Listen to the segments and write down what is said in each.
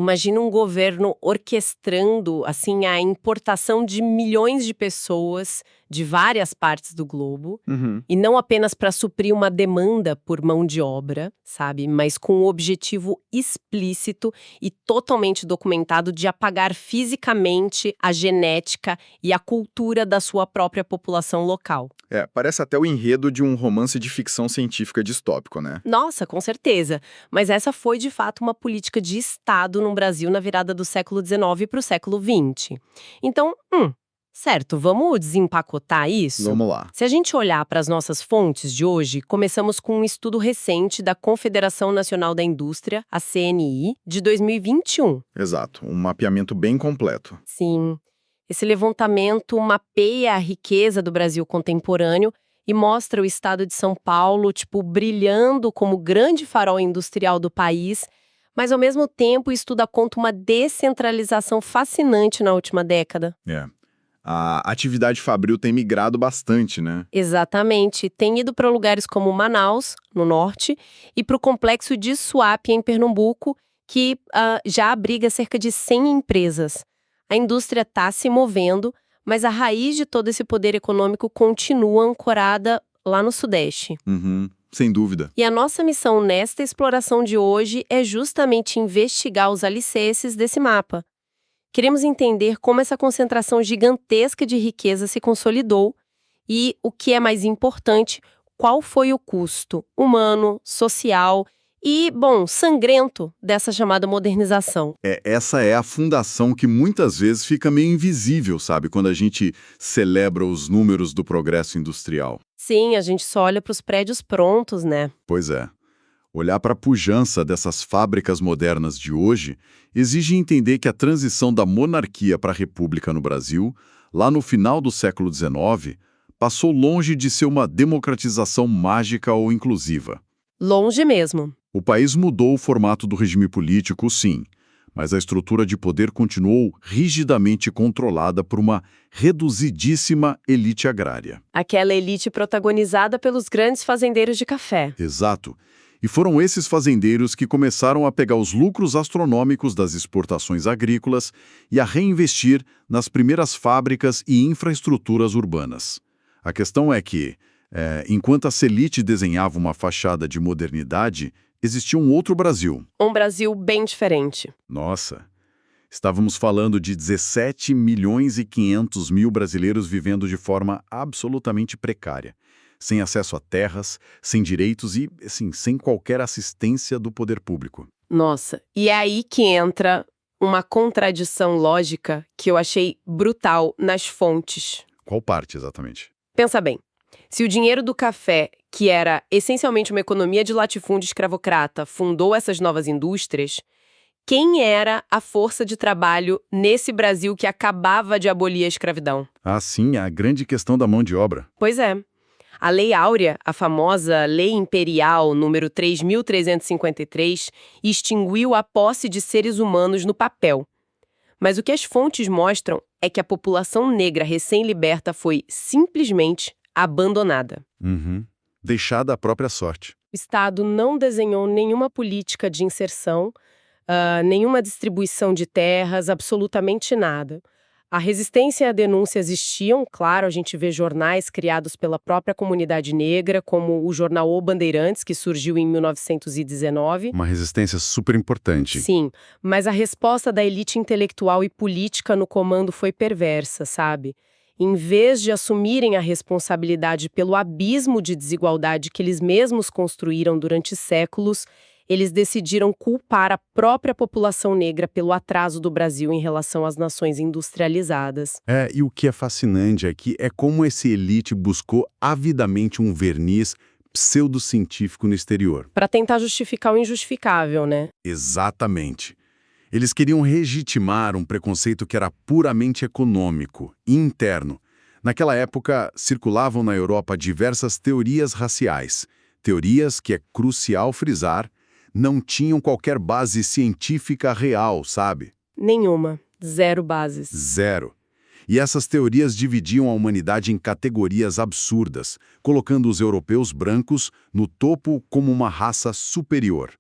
Imagina um governo orquestrando, assim, a importação de milhões de pessoas de várias partes do globo, Uhum. e não apenas para suprir uma demanda por mão de obra, sabe? Mas com o objetivo explícito e totalmente documentado de apagar fisicamente a genética e a cultura da sua própria população local. Parece até o enredo de um romance de ficção científica distópico, né? Nossa, com certeza. Mas essa foi de fato uma política de Estado no Brasil na virada do século XIX para o século XX. Então, certo, vamos desempacotar isso? Vamos lá. Se a gente olhar para as nossas fontes de hoje, começamos com um estudo recente da Confederação Nacional da Indústria, a CNI, de 2021. Exato, um mapeamento bem completo. Sim, esse levantamento mapeia a riqueza do Brasil contemporâneo e mostra o estado de São Paulo, tipo, brilhando como grande farol industrial do país, mas ao mesmo tempo o estudo aponta uma descentralização fascinante na última década. A atividade fabril tem migrado bastante, né? Exatamente, tem ido para lugares como Manaus, no norte, e para o complexo de Suape, em Pernambuco, que já abriga cerca de 100 empresas. A indústria está se movendo, mas a raiz de todo esse poder econômico continua ancorada lá no Sudeste. Uhum, sem dúvida. E a nossa missão nesta exploração de hoje é justamente investigar os alicerces desse mapa. Queremos entender como essa concentração gigantesca de riqueza se consolidou e, o que é mais importante, qual foi o custo humano, social e, sangrento dessa chamada modernização. Essa é a fundação que muitas vezes fica meio invisível, sabe? Quando a gente celebra os números do progresso industrial. Sim, a gente só olha para os prédios prontos, né? Pois é. Olhar para a pujança dessas fábricas modernas de hoje exige entender que a transição da monarquia para a república no Brasil, lá no final do século XIX, passou longe de ser uma democratização mágica ou inclusiva. Longe mesmo. O país mudou o formato do regime político, sim, mas a estrutura de poder continuou rigidamente controlada por uma reduzidíssima elite agrária. Aquela elite protagonizada pelos grandes fazendeiros de café. Exato. E foram esses fazendeiros que começaram a pegar os lucros astronômicos das exportações agrícolas e a reinvestir nas primeiras fábricas e infraestruturas urbanas. A questão é que, enquanto a elite desenhava uma fachada de modernidade, existia um outro Brasil. Um Brasil bem diferente. Nossa, estávamos falando de 17 milhões e 500 mil brasileiros vivendo de forma absolutamente precária, sem acesso a terras, sem direitos e, assim, sem qualquer assistência do poder público. Nossa, e é aí que entra uma contradição lógica que eu achei brutal nas fontes. Qual parte, exatamente? Pensa bem, se o dinheiro do café, que era essencialmente uma economia de latifúndio escravocrata, fundou essas novas indústrias, quem era a força de trabalho nesse Brasil que acabava de abolir a escravidão? Ah, sim, a grande questão da mão de obra. Pois é. A Lei Áurea, a famosa Lei Imperial número 3.353, extinguiu a posse de seres humanos no papel. Mas o que as fontes mostram é que a população negra recém-liberta foi simplesmente abandonada. Deixada à própria sorte. O Estado não desenhou nenhuma política de inserção, nenhuma distribuição de terras, absolutamente nada. A resistência e a denúncia existiam, claro, a gente vê jornais criados pela própria comunidade negra, como o jornal O Bandeirantes, que surgiu em 1919. Uma resistência super importante. Sim, mas a resposta da elite intelectual e política no comando foi perversa, sabe? Em vez de assumirem a responsabilidade pelo abismo de desigualdade que eles mesmos construíram durante séculos, eles decidiram culpar a própria população negra pelo atraso do Brasil em relação às nações industrializadas. E o que é fascinante aqui é como essa elite buscou avidamente um verniz pseudocientífico no exterior. Para tentar justificar o injustificável, né? Exatamente. Eles queriam legitimar um preconceito que era puramente econômico, interno. Naquela época, circulavam na Europa diversas teorias raciais. Teorias que é crucial frisar, não tinham qualquer base científica real, sabe? Nenhuma. Zero bases. Zero. E essas teorias dividiam a humanidade em categorias absurdas, colocando os europeus brancos no topo como uma raça superior.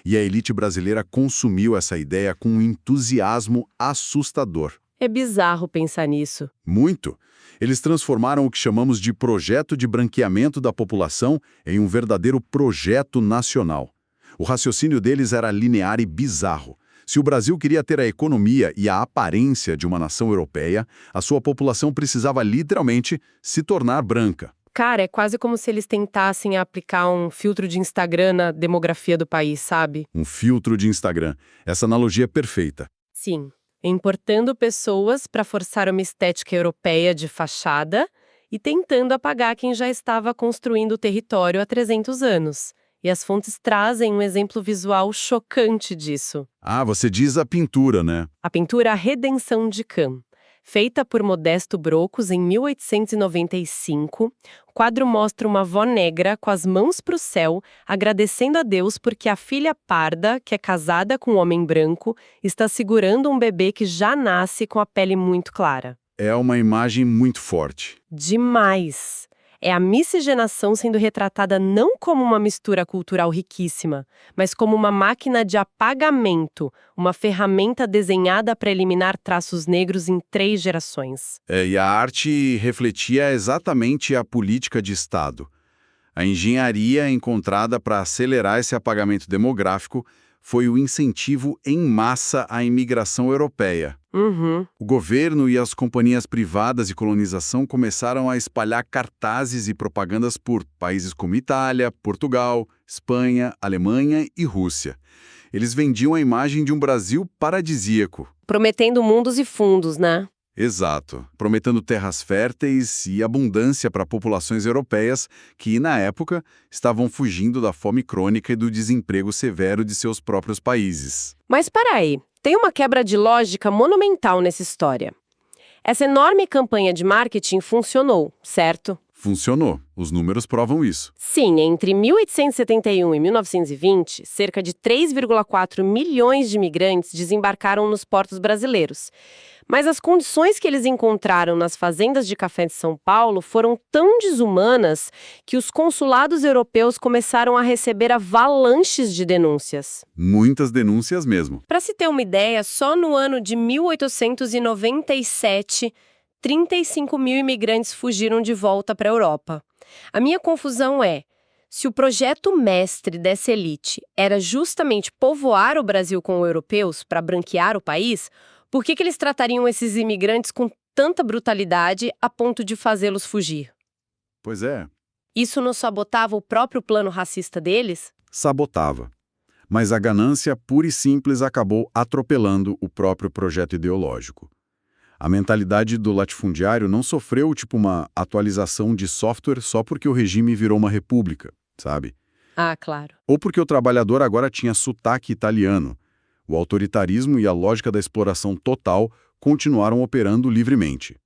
E a elite brasileira consumiu essa ideia com um entusiasmo assustador. É bizarro pensar nisso. Muito. Eles transformaram o que chamamos de projeto de branqueamento da população em um verdadeiro projeto nacional. O raciocínio deles era linear e bizarro. Se o Brasil queria ter a economia e a aparência de uma nação europeia, a sua população precisava literalmente se tornar branca. Cara, é quase como se eles tentassem aplicar um filtro de Instagram na demografia do país, sabe? Um filtro de Instagram. Essa analogia é perfeita. Sim, importando pessoas para forçar uma estética europeia de fachada e tentando apagar quem já estava construindo o território há 300 anos. E as fontes trazem um exemplo visual chocante disso. Ah, você diz a pintura, né? A pintura A Redenção de Cam. Feita por Modesto Brocos em 1895, o quadro mostra uma avó negra com as mãos para o céu, agradecendo a Deus porque a filha parda, que é casada com um homem branco, está segurando um bebê que já nasce com a pele muito clara. É uma imagem muito forte. Demais! É a miscigenação sendo retratada não como uma mistura cultural riquíssima, mas como uma máquina de apagamento, uma ferramenta desenhada para eliminar traços negros em 3 gerações. E a arte refletia exatamente a política de Estado. A engenharia encontrada para acelerar esse apagamento demográfico foi o incentivo em massa à imigração europeia. Uhum. O governo e as companhias privadas de colonização começaram a espalhar cartazes e propagandas por países como Itália, Portugal, Espanha, Alemanha e Rússia. Eles vendiam a imagem de um Brasil paradisíaco. Prometendo mundos e fundos, né? Exato, prometendo terras férteis e abundância para populações europeias que, na época, estavam fugindo da fome crônica e do desemprego severo de seus próprios países. Mas para aí, tem uma quebra de lógica monumental nessa história. Essa enorme campanha de marketing funcionou, certo? Funcionou. Os números provam isso. Sim, entre 1871 e 1920, cerca de 3,4 milhões de imigrantes desembarcaram nos portos brasileiros. Mas as condições que eles encontraram nas fazendas de café de São Paulo foram tão desumanas que os consulados europeus começaram a receber avalanches de denúncias. Muitas denúncias mesmo. Para se ter uma ideia, só no ano de 1897, 35 mil imigrantes fugiram de volta para a Europa. A minha confusão é, se o projeto mestre dessa elite era justamente povoar o Brasil com europeus para branquear o país, por que eles tratariam esses imigrantes com tanta brutalidade a ponto de fazê-los fugir? Pois é. Isso não sabotava o próprio plano racista deles? Sabotava. Mas a ganância pura e simples acabou atropelando o próprio projeto ideológico. A mentalidade do latifundiário não sofreu tipo uma atualização de software só porque o regime virou uma república, sabe? Ah, claro. Ou porque o trabalhador agora tinha sotaque italiano. O autoritarismo e a lógica da exploração total continuaram operando livremente.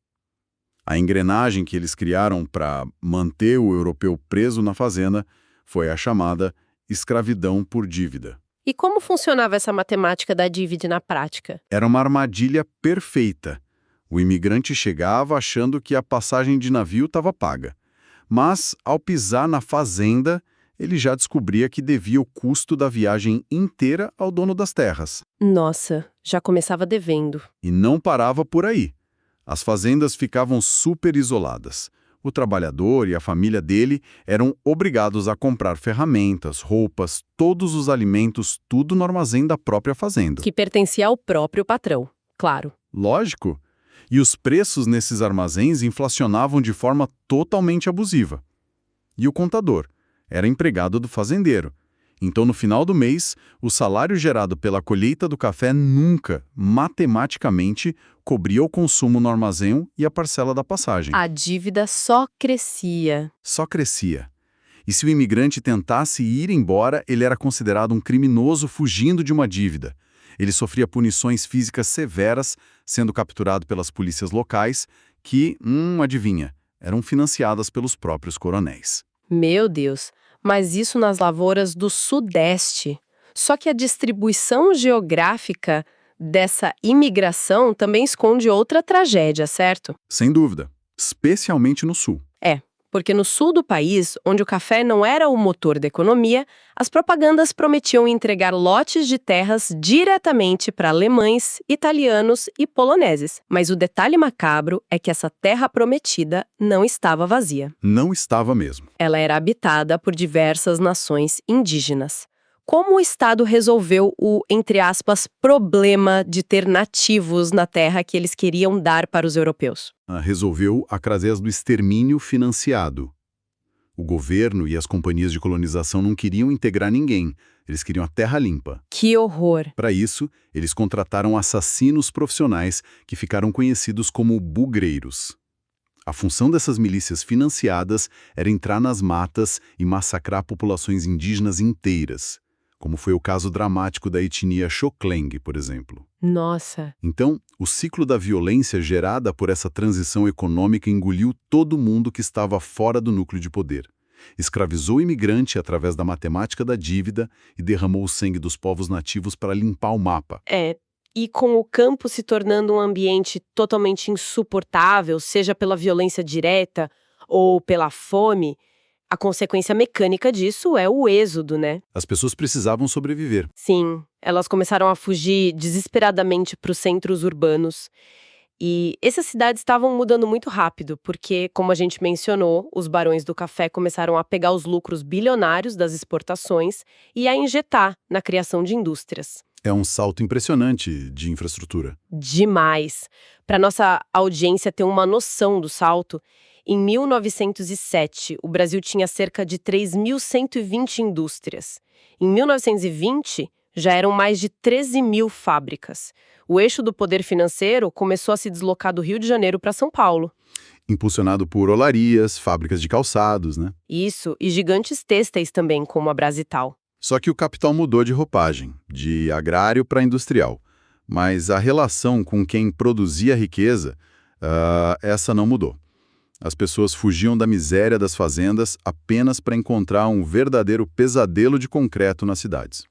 A engrenagem que eles criaram para manter o europeu preso na fazenda foi a chamada escravidão por dívida. E como funcionava essa matemática da dívida na prática? Era uma armadilha perfeita. O imigrante chegava achando que a passagem de navio estava paga. Mas, ao pisar na fazenda, ele já descobria que devia o custo da viagem inteira ao dono das terras. Nossa, já começava devendo. E não parava por aí. As fazendas ficavam super isoladas. O trabalhador e a família dele eram obrigados a comprar ferramentas, roupas, todos os alimentos, tudo no armazém da própria fazenda. Que pertencia ao próprio patrão, claro. Lógico. E os preços nesses armazéns inflacionavam de forma totalmente abusiva. E o contador? Era empregado do fazendeiro. Então, no final do mês, o salário gerado pela colheita do café nunca, matematicamente, cobria o consumo no armazém e a parcela da passagem. A dívida só crescia. Só crescia. E se o imigrante tentasse ir embora, ele era considerado um criminoso fugindo de uma dívida. Ele sofria punições físicas severas, sendo capturado pelas polícias locais, que, adivinha, eram financiadas pelos próprios coronéis. Meu Deus, mas isso nas lavouras do Sudeste. Só que a distribuição geográfica dessa imigração também esconde outra tragédia, certo? Sem dúvida, especialmente no Sul. porque no sul do país, onde o café não era o motor da economia, as propagandas prometiam entregar lotes de terras diretamente para alemães, italianos e poloneses. Mas o detalhe macabro é que essa terra prometida não estava vazia. Não estava mesmo. Ela era habitada por diversas nações indígenas. Como o Estado resolveu o, entre aspas, problema de ter nativos na terra que eles queriam dar para os europeus? Resolveu através do extermínio financiado. O governo e as companhias de colonização não queriam integrar ninguém, eles queriam a terra limpa. Que horror! Para isso, eles contrataram assassinos profissionais que ficaram conhecidos como bugreiros. A função dessas milícias financiadas era entrar nas matas e massacrar populações indígenas inteiras, como foi o caso dramático da etnia Xokleng, por exemplo. Nossa! Então, o ciclo da violência gerada por essa transição econômica engoliu todo mundo que estava fora do núcleo de poder. Escravizou o imigrante através da matemática da dívida e derramou o sangue dos povos nativos para limpar o mapa. E com o campo se tornando um ambiente totalmente insuportável, seja pela violência direta ou pela fome, a consequência mecânica disso é o êxodo, né? As pessoas precisavam sobreviver. Sim, elas começaram a fugir desesperadamente para os centros urbanos. E essas cidades estavam mudando muito rápido, porque, como a gente mencionou, os barões do café começaram a pegar os lucros bilionários das exportações e a injetar na criação de indústrias. É um salto impressionante de infraestrutura. Demais. Para nossa audiência ter uma noção do salto, em 1907, o Brasil tinha cerca de 3.120 indústrias. Em 1920, já eram mais de 13.000 fábricas. O eixo do poder financeiro começou a se deslocar do Rio de Janeiro para São Paulo. Impulsionado por olarias, fábricas de calçados, né? Isso, e gigantes têxteis também, como a Brasital. Só que o capital mudou de roupagem, de agrário para industrial. Mas a relação com quem produzia a riqueza, essa não mudou. As pessoas fugiam da miséria das fazendas apenas para encontrar um verdadeiro pesadelo de concreto nas cidades.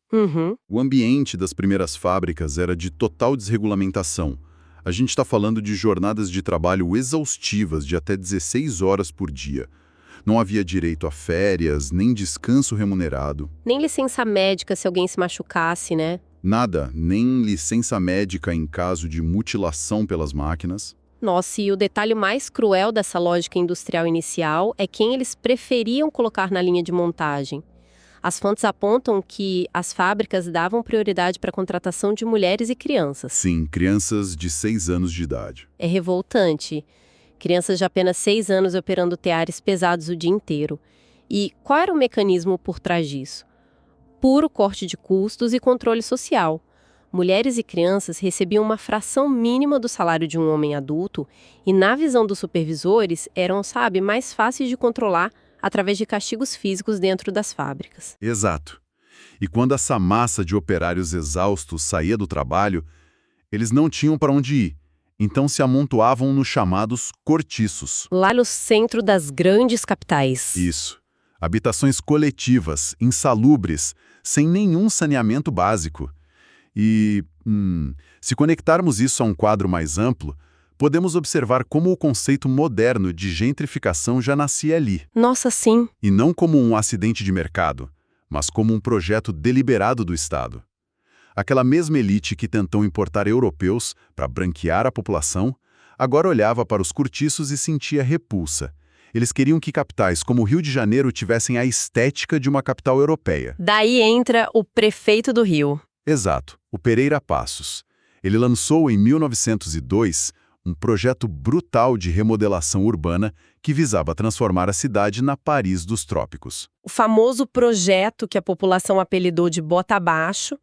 O ambiente das primeiras fábricas era de total desregulamentação. A gente está falando de jornadas de trabalho exaustivas de até 16 horas por dia. Não havia direito a férias, nem descanso remunerado. Nem licença médica se alguém se machucasse, né? Nada, nem licença médica em caso de mutilação pelas máquinas. Nossa, e o detalhe mais cruel dessa lógica industrial inicial é quem eles preferiam colocar na linha de montagem. As fontes apontam que as fábricas davam prioridade para a contratação de mulheres e crianças. Sim, crianças de 6 anos de idade. É revoltante. Crianças de apenas 6 anos operando teares pesados o dia inteiro. E qual era o mecanismo por trás disso? Puro corte de custos e controle social. Mulheres e crianças recebiam uma fração mínima do salário de um homem adulto e, na visão dos supervisores, eram, mais fáceis de controlar através de castigos físicos dentro das fábricas. Exato. E quando essa massa de operários exaustos saía do trabalho, eles não tinham para onde ir. Então se amontoavam nos chamados cortiços. Lá no centro das grandes capitais. Isso. Habitações coletivas, insalubres, sem nenhum saneamento básico. E, se conectarmos isso a um quadro mais amplo, podemos observar como o conceito moderno de gentrificação já nascia ali. Nossa, sim. E não como um acidente de mercado, mas como um projeto deliberado do Estado. Aquela mesma elite que tentou importar europeus para branquear a população, agora olhava para os cortiços e sentia repulsa. Eles queriam que capitais como o Rio de Janeiro tivessem a estética de uma capital europeia. Daí entra o prefeito do Rio. Exato, o Pereira Passos. Ele lançou em 1902 um projeto brutal de remodelação urbana que visava transformar a cidade na Paris dos trópicos. O famoso projeto que a população apelidou de Bota Abaixo.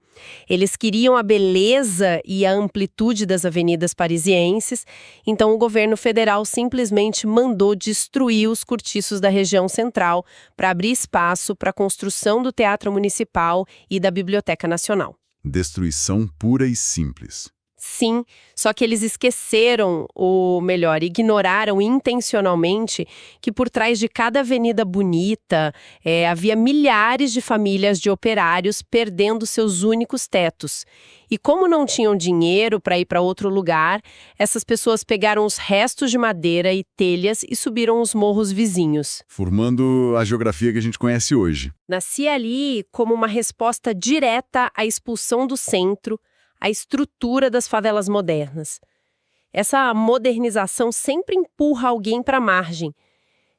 Eles queriam a beleza e a amplitude das avenidas parisienses, então o governo federal simplesmente mandou destruir os cortiços da região central para abrir espaço para a construção do Teatro Municipal e da Biblioteca Nacional. Destruição pura e simples. Sim, só que eles esqueceram, ou melhor, ignoraram intencionalmente que por trás de cada avenida bonita havia milhares de famílias de operários perdendo seus únicos tetos. E como não tinham dinheiro para ir para outro lugar, essas pessoas pegaram os restos de madeira e telhas e subiram os morros vizinhos. Formando a geografia que a gente conhece hoje. Nascia ali como uma resposta direta à expulsão do centro, a estrutura das favelas modernas. Essa modernização sempre empurra alguém para a margem.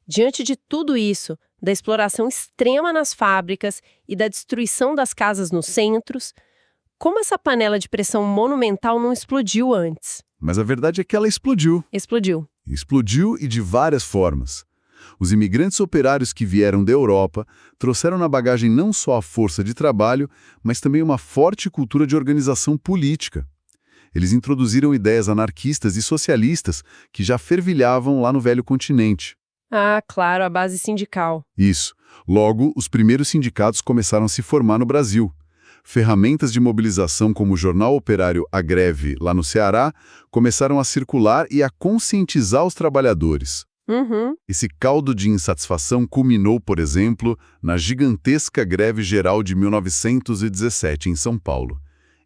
Diante de tudo isso, da exploração extrema nas fábricas e da destruição das casas nos centros, como essa panela de pressão monumental não explodiu antes? Mas a verdade é que ela explodiu. Explodiu. Explodiu e de várias formas. Os imigrantes operários que vieram da Europa trouxeram na bagagem não só a força de trabalho, mas também uma forte cultura de organização política. Eles introduziram ideias anarquistas e socialistas que já fervilhavam lá no velho continente. Ah, claro, a base sindical. Isso. Logo, os primeiros sindicatos começaram a se formar no Brasil. Ferramentas de mobilização como o jornal operário A Greve, lá no Ceará, começaram a circular e a conscientizar os trabalhadores. Uhum. Esse caldo de insatisfação culminou, por exemplo, na gigantesca greve geral de 1917 em São Paulo.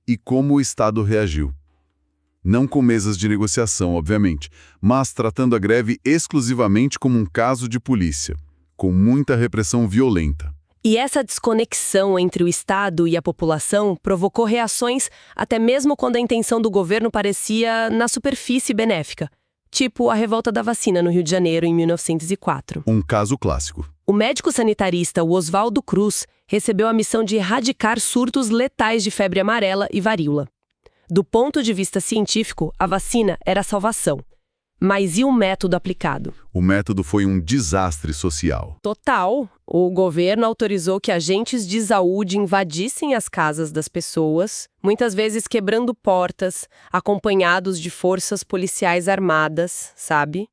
E como o Estado reagiu? Não com mesas de negociação, obviamente, mas tratando a greve exclusivamente como um caso de polícia, com muita repressão violenta. E essa desconexão entre o Estado e a população provocou reações até mesmo quando a intenção do governo parecia, na superfície, benéfica. Tipo a revolta da vacina no Rio de Janeiro, em 1904. Um caso clássico. O médico sanitarista Oswaldo Cruz recebeu a missão de erradicar surtos letais de febre amarela e varíola. Do ponto de vista científico, a vacina era a salvação. Mas e o método aplicado? O método foi um desastre social. Total. O governo autorizou que agentes de saúde invadissem as casas das pessoas, muitas vezes quebrando portas, acompanhados de forças policiais armadas, sabe?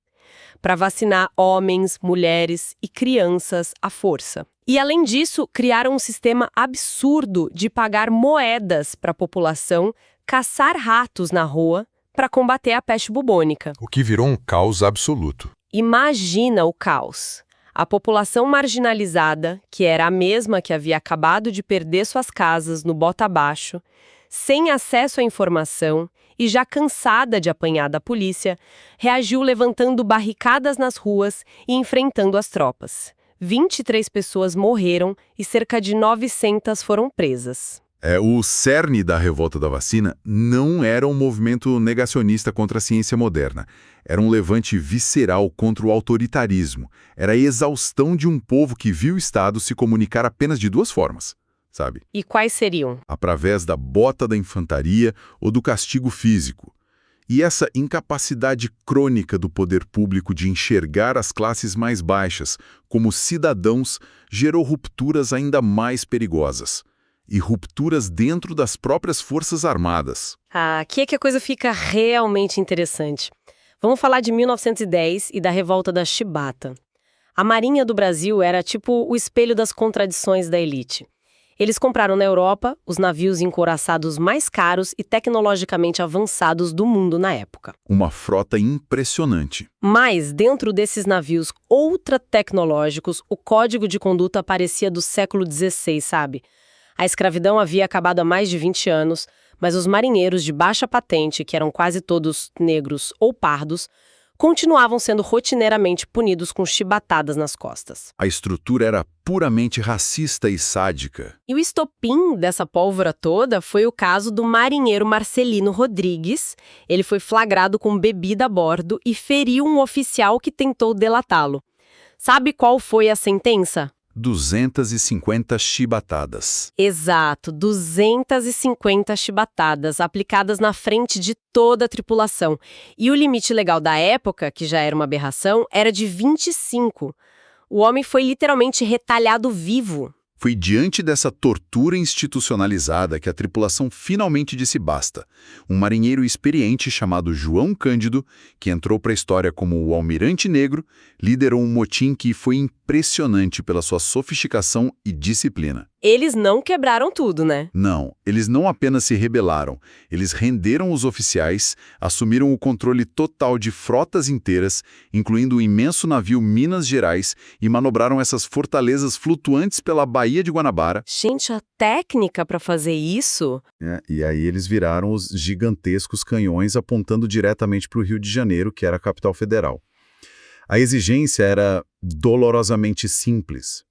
Para vacinar homens, mulheres e crianças à força. E, além disso, criaram um sistema absurdo de pagar moedas para a população caçar ratos na rua para combater a peste bubônica. O que virou um caos absoluto. Imagina o caos. A população marginalizada, que era a mesma que havia acabado de perder suas casas no bota abaixo, sem acesso à informação e já cansada de apanhar da polícia, reagiu levantando barricadas nas ruas e enfrentando as tropas. 23 pessoas morreram e cerca de 900 foram presas. O cerne da revolta da vacina não era um movimento negacionista contra a ciência moderna. Era um levante visceral contra o autoritarismo. Era a exaustão de um povo que viu o Estado se comunicar apenas de duas formas, sabe? E quais seriam? Através da bota da infantaria ou do castigo físico. E essa incapacidade crônica do poder público de enxergar as classes mais baixas como cidadãos gerou rupturas ainda mais perigosas. E rupturas dentro das próprias Forças Armadas. Aqui é que a coisa fica realmente interessante. Vamos falar de 1910 e da revolta da Chibata. A Marinha do Brasil era tipo o espelho das contradições da elite. Eles compraram na Europa os navios encouraçados mais caros e tecnologicamente avançados do mundo na época. Uma frota impressionante. Mas, dentro desses navios ultra-tecnológicos, o código de conduta parecia do século XVI, sabe? A escravidão havia acabado há mais de 20 anos, mas os marinheiros de baixa patente, que eram quase todos negros ou pardos, continuavam sendo rotineiramente punidos com chibatadas nas costas. A estrutura era puramente racista e sádica. E o estopim dessa pólvora toda foi o caso do marinheiro Marcelino Rodrigues. Ele foi flagrado com bebida a bordo e feriu um oficial que tentou delatá-lo. Sabe qual foi a sentença? 250 chibatadas. Exato, 250 chibatadas aplicadas na frente de toda a tripulação. E o limite legal da época, que já era uma aberração, era de 25. O homem foi literalmente retalhado vivo. Foi diante dessa tortura institucionalizada que a tripulação finalmente disse basta. Um marinheiro experiente chamado João Cândido, que entrou para a história como o Almirante Negro, liderou um motim que foi impressionante pela sua sofisticação e disciplina. Eles não quebraram tudo, né? Não, eles não apenas se rebelaram, eles renderam os oficiais, assumiram o controle total de frotas inteiras, incluindo o imenso navio Minas Gerais, e manobraram essas fortalezas flutuantes pela Baía de Guanabara. Gente, a técnica para fazer isso... E aí eles viraram os gigantescos canhões apontando diretamente para o Rio de Janeiro, que era a capital federal. A exigência era dolorosamente simples.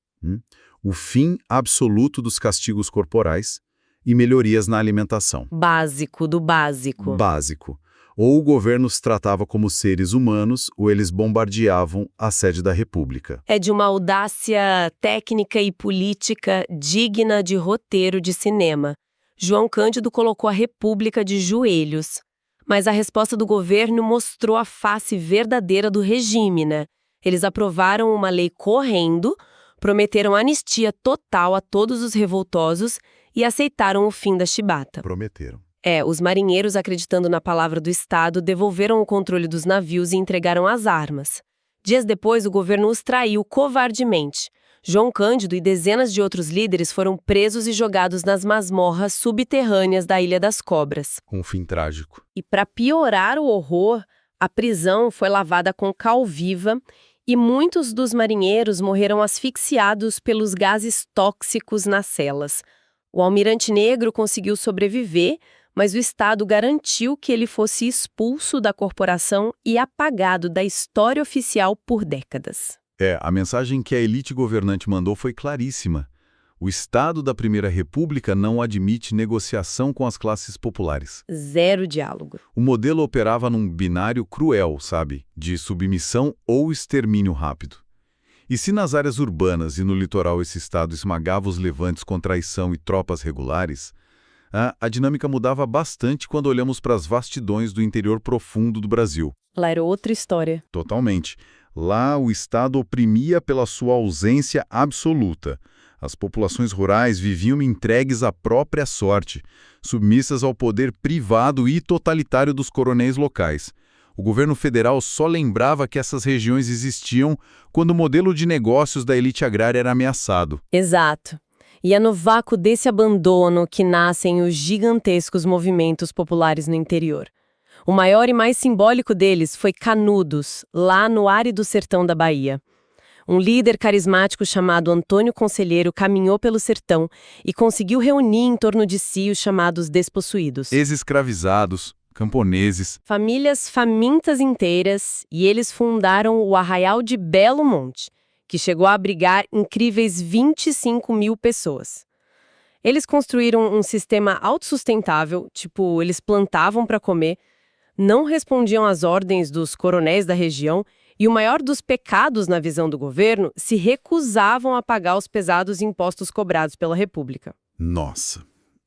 O fim absoluto dos castigos corporais e melhorias na alimentação. Básico do básico. Básico. Ou o governo os tratava como seres humanos, ou eles bombardeavam a sede da República. É de uma audácia técnica e política digna de roteiro de cinema. João Cândido colocou a República de joelhos. Mas a resposta do governo mostrou a face verdadeira do regime, né? Eles aprovaram uma lei correndo, prometeram anistia total a todos os revoltosos e aceitaram o fim da chibata. Prometeram. Os marinheiros, acreditando na palavra do Estado, devolveram o controle dos navios e entregaram as armas. Dias depois, o governo os traiu covardemente. João Cândido e dezenas de outros líderes foram presos e jogados nas masmorras subterrâneas da Ilha das Cobras. Com um fim trágico. E para piorar o horror, a prisão foi lavada com cal viva e muitos dos marinheiros morreram asfixiados pelos gases tóxicos nas celas. O almirante negro conseguiu sobreviver, mas o Estado garantiu que ele fosse expulso da corporação e apagado da história oficial por décadas. A mensagem que a elite governante mandou foi claríssima. O Estado da Primeira República não admite negociação com as classes populares. Zero diálogo. O modelo operava num binário cruel, sabe? De submissão ou extermínio rápido. E se nas áreas urbanas e no litoral esse Estado esmagava os levantes com traição e tropas regulares, a dinâmica mudava bastante quando olhamos para as vastidões do interior profundo do Brasil. Lá era outra história. Totalmente. Lá o Estado oprimia pela sua ausência absoluta. As populações rurais viviam entregues à própria sorte, submissas ao poder privado e totalitário dos coronéis locais. O governo federal só lembrava que essas regiões existiam quando o modelo de negócios da elite agrária era ameaçado. Exato. E é no vácuo desse abandono que nascem os gigantescos movimentos populares no interior. O maior e mais simbólico deles foi Canudos, lá no árido sertão da Bahia. Um líder carismático chamado Antônio Conselheiro caminhou pelo sertão e conseguiu reunir em torno de si os chamados despossuídos. Ex-escravizados, camponeses. Famílias famintas inteiras, e eles fundaram o Arraial de Belo Monte, que chegou a abrigar incríveis 25 mil pessoas. Eles construíram um sistema autossustentável, eles plantavam para comer, não respondiam às ordens dos coronéis da região e o maior dos pecados na visão do governo, se recusavam a pagar os pesados impostos cobrados pela República. Nossa!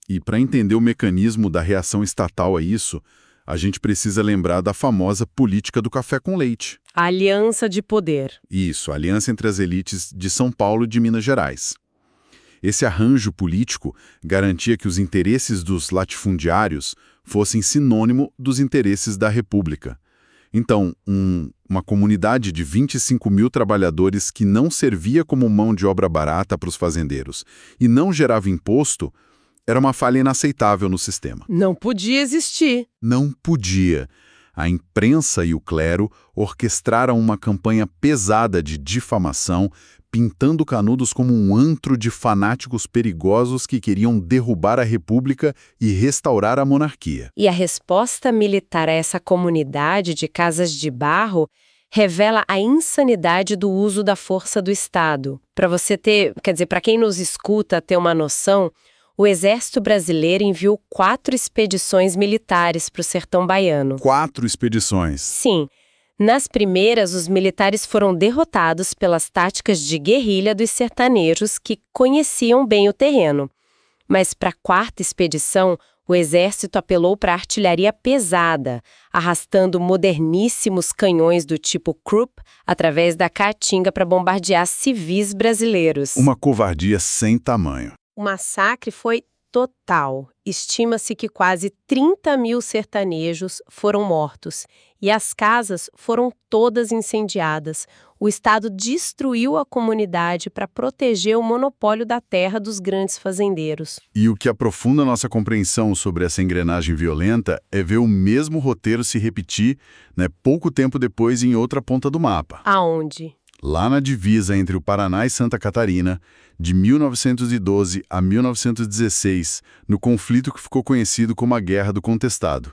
E para entender o mecanismo da reação estatal a isso, a gente precisa lembrar da famosa política do café com leite. A aliança de poder. Isso, a aliança entre as elites de São Paulo e de Minas Gerais. Esse arranjo político garantia que os interesses dos latifundiários fossem sinônimo dos interesses da República. Então, uma comunidade de 25 mil trabalhadores que não servia como mão de obra barata para os fazendeiros e não gerava imposto, era uma falha inaceitável no sistema. Não podia existir. Não podia. A imprensa e o clero orquestraram uma campanha pesada de difamação, pintando Canudos como um antro de fanáticos perigosos que queriam derrubar a República e restaurar a monarquia. E a resposta militar a essa comunidade de casas de barro revela a insanidade do uso da força do Estado. Para você ter, para quem nos escuta ter uma noção, o Exército Brasileiro enviou 4 expedições militares para o sertão baiano. 4 expedições? Sim. Nas primeiras, os militares foram derrotados pelas táticas de guerrilha dos sertanejos que conheciam bem o terreno. Mas para a 4ª expedição, o exército apelou para a artilharia pesada, arrastando moderníssimos canhões do tipo Krupp através da Caatinga para bombardear civis brasileiros. Uma covardia sem tamanho. O massacre foi total. Estima-se que quase 30 mil sertanejos foram mortos e as casas foram todas incendiadas. O Estado destruiu a comunidade para proteger o monopólio da terra dos grandes fazendeiros. E o que aprofunda nossa compreensão sobre essa engrenagem violenta é ver o mesmo roteiro se repetir, né, pouco tempo depois em outra ponta do mapa. Aonde? Lá na divisa entre o Paraná e Santa Catarina, de 1912 a 1916, no conflito que ficou conhecido como a Guerra do Contestado.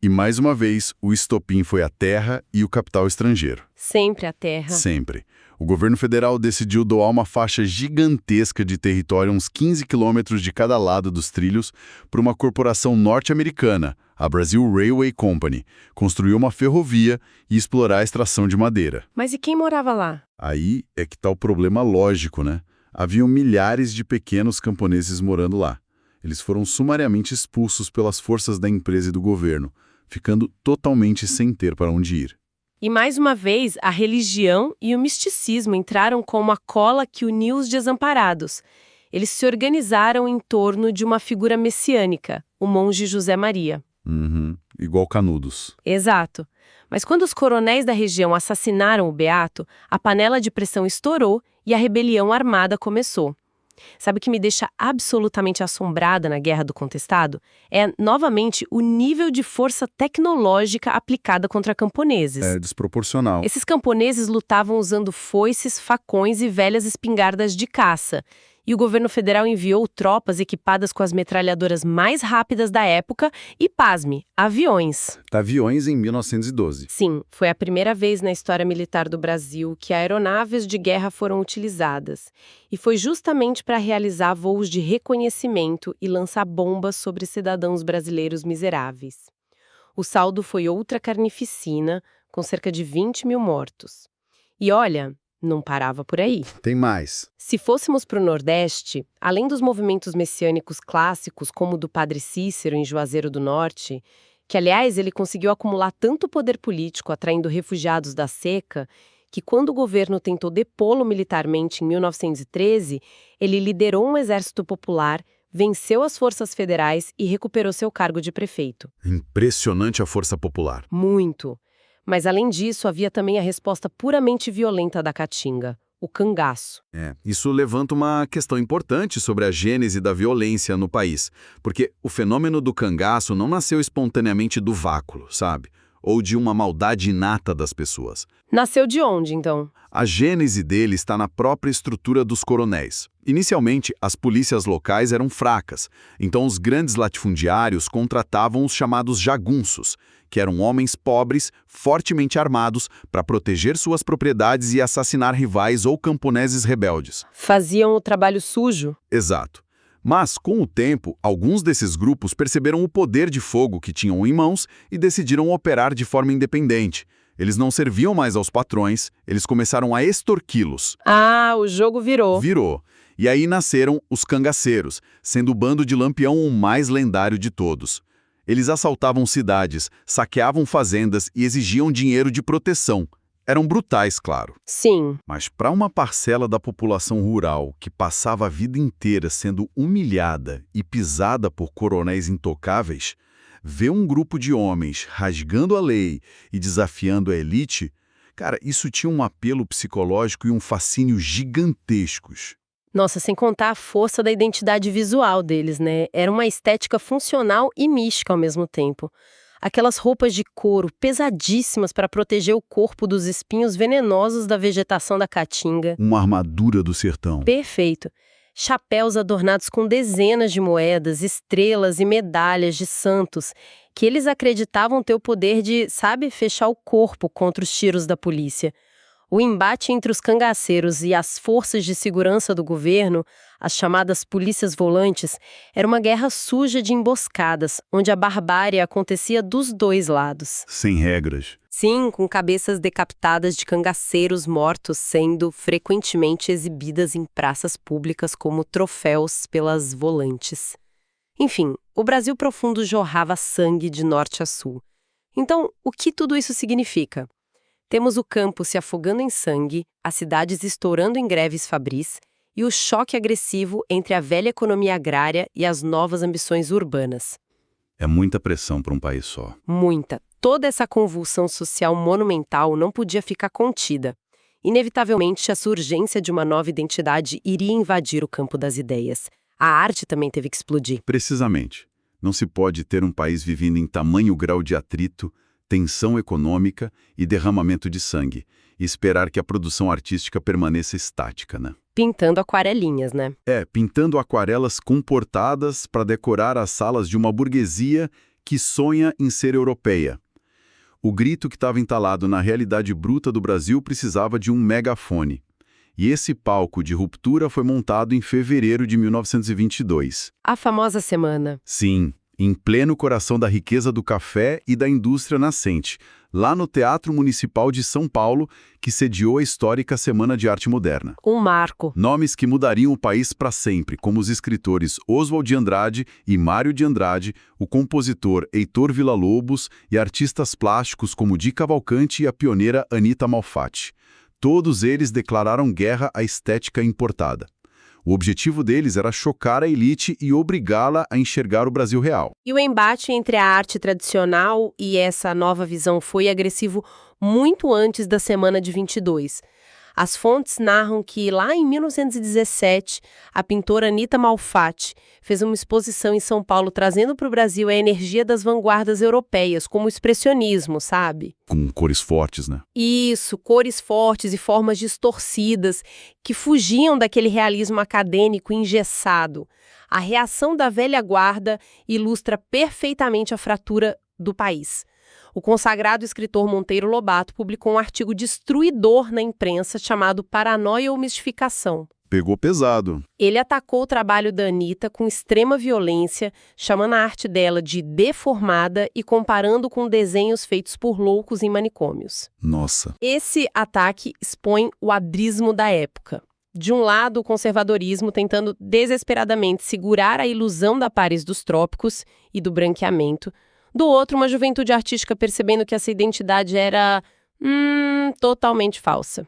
E, mais uma vez, o estopim foi a terra e o capital estrangeiro. Sempre a terra. Sempre. O governo federal decidiu doar uma faixa gigantesca de território, uns 15 quilômetros de cada lado dos trilhos, para uma corporação norte-americana, a Brazil Railway Company, construir uma ferrovia e explorar a extração de madeira. Mas e quem morava lá? Aí é que está o problema lógico, né? Haviam milhares de pequenos camponeses morando lá. Eles foram sumariamente expulsos pelas forças da empresa e do governo, ficando totalmente sem ter para onde ir. E mais uma vez, a religião e o misticismo entraram como a cola que uniu os desamparados. Eles se organizaram em torno de uma figura messiânica, o monge José Maria. Igual Canudos. Exato. Mas quando os coronéis da região assassinaram o beato, a panela de pressão estourou e a rebelião armada começou. Sabe o que me deixa absolutamente assombrada na Guerra do Contestado? É, novamente, o nível de força tecnológica aplicada contra camponeses. É desproporcional. Esses camponeses lutavam usando foices, facões e velhas espingardas de caça. E o governo federal enviou tropas equipadas com as metralhadoras mais rápidas da época e, pasme, aviões. Aviões em 1912. Sim, foi a primeira vez na história militar do Brasil que aeronaves de guerra foram utilizadas. E foi justamente para realizar voos de reconhecimento e lançar bombas sobre cidadãos brasileiros miseráveis. O saldo foi outra carnificina, com cerca de 20 mil mortos. E olha, não parava por aí. Tem mais. Se fôssemos para o Nordeste, além dos movimentos messiânicos clássicos, como o do Padre Cícero em Juazeiro do Norte, que, aliás, ele conseguiu acumular tanto poder político atraindo refugiados da seca, que quando o governo tentou depô-lo militarmente em 1913, ele liderou um exército popular, venceu as forças federais e recuperou seu cargo de prefeito. Impressionante a força popular. Muito. Mas, além disso, havia também a resposta puramente violenta da Caatinga, o cangaço. Isso levanta uma questão importante sobre a gênese da violência no país, porque o fenômeno do cangaço não nasceu espontaneamente do vácuo, sabe? Ou de uma maldade inata das pessoas. Nasceu de onde, então? A gênese dele está na própria estrutura dos coronéis. Inicialmente, as polícias locais eram fracas, então os grandes latifundiários contratavam os chamados jagunços, que eram homens pobres, fortemente armados, para proteger suas propriedades e assassinar rivais ou camponeses rebeldes. Faziam o trabalho sujo? Exato. Mas, com o tempo, alguns desses grupos perceberam o poder de fogo que tinham em mãos e decidiram operar de forma independente. Eles não serviam mais aos patrões, eles começaram a extorquí-los. Ah, o jogo virou. Virou. E aí nasceram os cangaceiros, sendo o bando de Lampião o mais lendário de todos. Eles assaltavam cidades, saqueavam fazendas e exigiam dinheiro de proteção. Eram brutais, claro. Sim. Mas para uma parcela da população rural que passava a vida inteira sendo humilhada e pisada por coronéis intocáveis, ver um grupo de homens rasgando a lei e desafiando a elite, cara, isso tinha um apelo psicológico e um fascínio gigantescos. Nossa, sem contar a força da identidade visual deles, né? Era uma estética funcional e mística ao mesmo tempo. Aquelas roupas de couro pesadíssimas para proteger o corpo dos espinhos venenosos da vegetação da caatinga. Uma armadura do sertão. Perfeito. Chapéus adornados com dezenas de moedas, estrelas e medalhas de santos, que eles acreditavam ter o poder de, sabe, fechar o corpo contra os tiros da polícia. O embate entre os cangaceiros e as forças de segurança do governo, as chamadas polícias volantes, era uma guerra suja de emboscadas, onde a barbárie acontecia dos dois lados. Sem regras. Sim, com cabeças decapitadas de cangaceiros mortos sendo frequentemente exibidas em praças públicas como troféus pelas volantes. Enfim, o Brasil profundo jorrava sangue de norte a sul. Então, o que tudo isso significa? Temos o campo se afogando em sangue, as cidades estourando em greves fabris e o choque agressivo entre a velha economia agrária e as novas ambições urbanas. É muita pressão para um país só. Muita. Toda essa convulsão social monumental não podia ficar contida. Inevitavelmente, essa urgência de uma nova identidade iria invadir o campo das ideias. A arte também teve que explodir. Precisamente. Não se pode ter um país vivendo em tamanho grau de atrito, tensão econômica e derramamento de sangue, e esperar que a produção artística permaneça estática, né? Pintando aquarelinhas, né? Pintando aquarelas comportadas para decorar as salas de uma burguesia que sonha em ser europeia. O grito que estava entalado na realidade bruta do Brasil precisava de um megafone. E esse palco de ruptura foi montado em fevereiro de 1922. A famosa semana. Sim, em pleno coração da riqueza do café e da indústria nascente, lá no Teatro Municipal de São Paulo, que sediou a histórica Semana de Arte Moderna. Um marco. Nomes que mudariam o país para sempre, como os escritores Oswald de Andrade e Mário de Andrade, o compositor Heitor Villa-Lobos e artistas plásticos como Di Cavalcanti e a pioneira Anita Malfatti. Todos eles declararam guerra à estética importada. O objetivo deles era chocar a elite e obrigá-la a enxergar o Brasil real. E o embate entre a arte tradicional e essa nova visão foi agressivo muito antes da Semana de 22. As fontes narram que, lá em 1917, a pintora Anita Malfatti fez uma exposição em São Paulo trazendo para o Brasil a energia das vanguardas europeias, como o expressionismo, sabe? Com cores fortes, né? Isso, cores fortes e formas distorcidas, que fugiam daquele realismo acadêmico engessado. A reação da velha guarda ilustra perfeitamente a fratura do país. O consagrado escritor Monteiro Lobato publicou um artigo destruidor na imprensa chamado Paranoia ou Mistificação. Pegou pesado. Ele atacou o trabalho da Anita com extrema violência, chamando a arte dela de deformada e comparando com desenhos feitos por loucos em manicômios. Nossa. Esse ataque expõe o abrismo da época. De um lado, o conservadorismo tentando desesperadamente segurar a ilusão da Paris dos trópicos e do branqueamento. Do outro, uma juventude artística percebendo que essa identidade era totalmente falsa.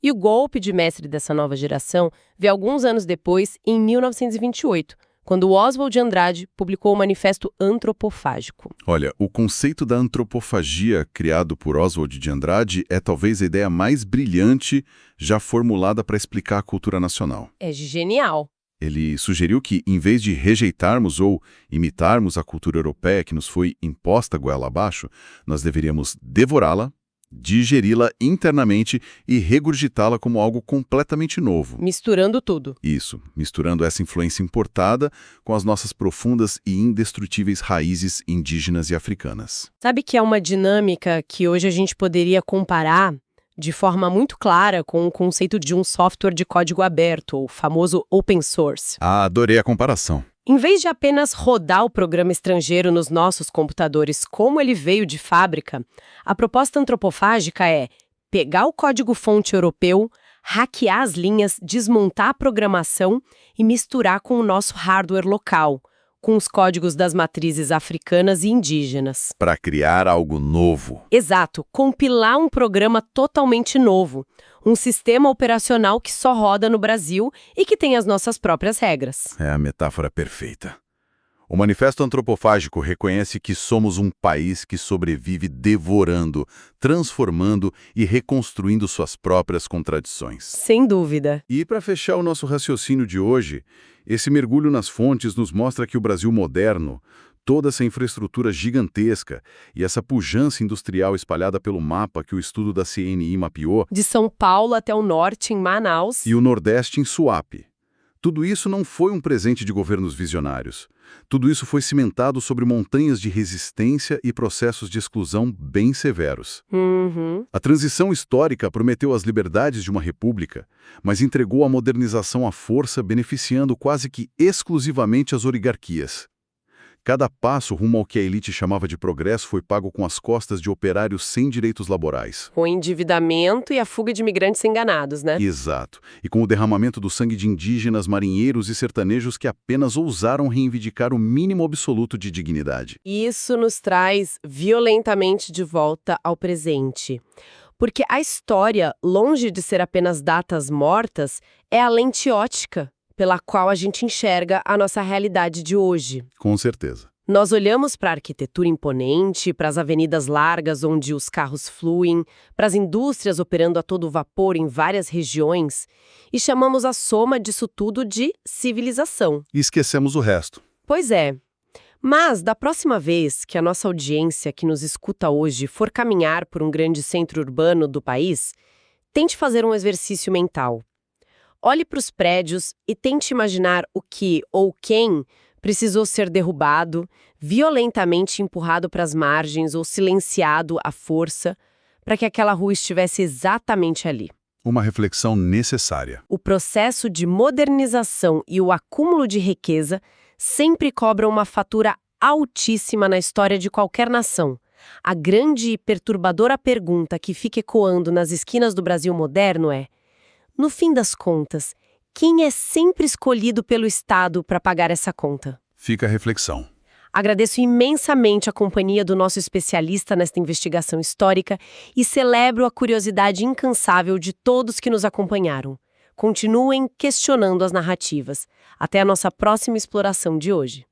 E o golpe de mestre dessa nova geração veio alguns anos depois, em 1928, quando Oswald de Andrade publicou o Manifesto Antropofágico. Olha, o conceito da antropofagia criado por Oswald de Andrade é talvez a ideia mais brilhante já formulada para explicar a cultura nacional. É genial. Ele sugeriu que, em vez de rejeitarmos ou imitarmos a cultura europeia que nos foi imposta goela abaixo, nós deveríamos devorá-la, digeri-la internamente e regurgitá-la como algo completamente novo. Misturando tudo. Isso, misturando essa influência importada com as nossas profundas e indestrutíveis raízes indígenas e africanas. Sabe que é uma dinâmica que hoje a gente poderia comparar de forma muito clara com o conceito de um software de código aberto, o famoso open source. Ah, adorei a comparação. Em vez de apenas rodar o programa estrangeiro nos nossos computadores como ele veio de fábrica, a proposta antropofágica é pegar o código-fonte europeu, hackear as linhas, desmontar a programação e misturar com o nosso hardware local, com os códigos das matrizes africanas e indígenas. Para criar algo novo. Exato, compilar um programa totalmente novo, um sistema operacional que só roda no Brasil e que tem as nossas próprias regras. É a metáfora perfeita. O Manifesto Antropofágico reconhece que somos um país que sobrevive devorando, transformando e reconstruindo suas próprias contradições. Sem dúvida. E para fechar o nosso raciocínio de hoje, esse mergulho nas fontes nos mostra que o Brasil moderno, toda essa infraestrutura gigantesca e essa pujança industrial espalhada pelo mapa que o estudo da CNI mapeou, de São Paulo até o norte, em Manaus, e o Nordeste em Suape. Tudo isso não foi um presente de governos visionários. Tudo isso foi cimentado sobre montanhas de resistência e processos de exclusão bem severos. A transição histórica prometeu as liberdades de uma república, mas entregou a modernização à força, beneficiando quase que exclusivamente as oligarquias. Cada passo rumo ao que a elite chamava de progresso foi pago com as costas de operários sem direitos laborais. O endividamento e a fuga de imigrantes enganados, né? Exato. E com o derramamento do sangue de indígenas, marinheiros e sertanejos que apenas ousaram reivindicar o mínimo absoluto de dignidade. Isso nos traz violentamente de volta ao presente. Porque a história, longe de ser apenas datas mortas, é a lente ótica pela qual a gente enxerga a nossa realidade de hoje. Com certeza. Nós olhamos para a arquitetura imponente, para as avenidas largas onde os carros fluem, para as indústrias operando a todo vapor em várias regiões e chamamos a soma disso tudo de civilização. E esquecemos o resto. Pois é. Mas, da próxima vez que a nossa audiência que nos escuta hoje for caminhar por um grande centro urbano do país, tente fazer um exercício mental. Olhe para os prédios e tente imaginar o que ou quem precisou ser derrubado, violentamente empurrado para as margens ou silenciado à força para que aquela rua estivesse exatamente ali. Uma reflexão necessária. O processo de modernização e o acúmulo de riqueza sempre cobram uma fatura altíssima na história de qualquer nação. A grande e perturbadora pergunta que fica ecoando nas esquinas do Brasil moderno é: no fim das contas, quem é sempre escolhido pelo Estado para pagar essa conta? Fica a reflexão. Agradeço imensamente a companhia do nosso especialista nesta investigação histórica e celebro a curiosidade incansável de todos que nos acompanharam. Continuem questionando as narrativas. Até a nossa próxima exploração de hoje.